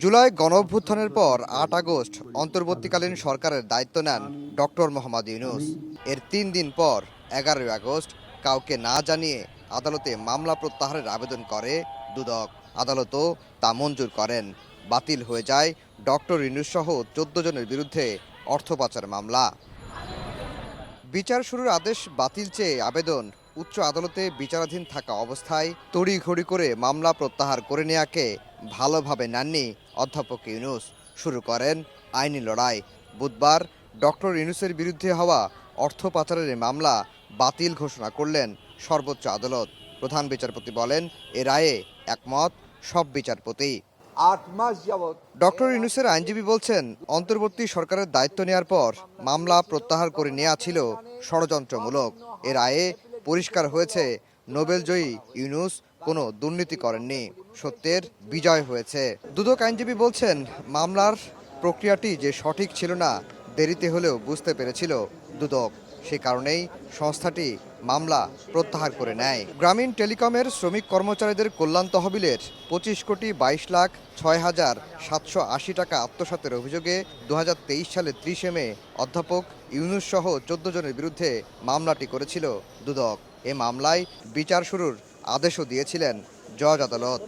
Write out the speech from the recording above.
জুলাই গণঅভ্যুত্থানের পর ৮ আগস্ট অন্তর্বর্তীকালীন সরকারের দায়িত্ব নেন ডক্টর মোহাম্মদ ইউনূস। এর ৩ দিন পর ১১ আগস্ট কাউকে না জানিয়ে আদালতে মামলা প্রত্যাহারের আবেদন করে দুদক। আদালতও তা মঞ্জুর করেন। বাতিল হয়ে যায় ডক্টর ইউনূস সহ ১৪ জনের বিরুদ্ধে অর্থ পাচার মামলা। বিচার শুরুর আদেশ বাতিল চেয়ে আবেদন উচ্চ আদালতে বিচারাধীন থাকা অবস্থায় তড়িঘড়ি করে মামলা প্রত্যাহার করে নেয়াকে ভালোভাবে নেননি অধ্যাপক ইউনূস। শুরু করেন আইনি লড়াই। বুধবার ডক্টর ইউনূসের বিরুদ্ধে হওয়া অর্থ পাচারের মামলা বাতিল ঘোষণা করলেন সর্বোচ্চ আদালত। প্রধান বিচারপতি বলেন, এ রায়ে একমত সব বিচারপতি। ৮ মাস যাবৎ ডক্টর ইউনূসের আইনজীবী বলছেন, অন্তর্বর্তী সরকারের দায়িত্ব নেওয়ার পর মামলা প্রত্যাহার করে নেওয়া ছিল ষড়যন্ত্রমূলক। এর রায়ে পরিষ্কার হয়েছে নোবেলজয়ী ইউনূস কোনো দুর্নীতি করেননি, সত্যের বিজয় হয়েছে। দুদক আইনজীবী বলছেন, মামলার প্রক্রিয়াটি যে সঠিক ছিল না দেরিতে হলেও বুঝতে পেরেছিল দুদক। সে কারণেই সংস্থাটি মামলা প্রত্যাহার করে নেয়। গ্রামীণ টেলিকমের শ্রমিক কর্মচারীদের কল্যাণ তহবিলের ২৫,৬৬,৭৮০ টাকা আত্মসাতের অভিযোগে ২০২৩ সালের ৩০ মে অধ্যাপক ইউনূস সহ ১৪ জনের বিরুদ্ধে মামলাটি করেছিল দুদক। এ মামলায় বিচার শুরুর আদেশও দিয়েছিলেন জজ আদালত।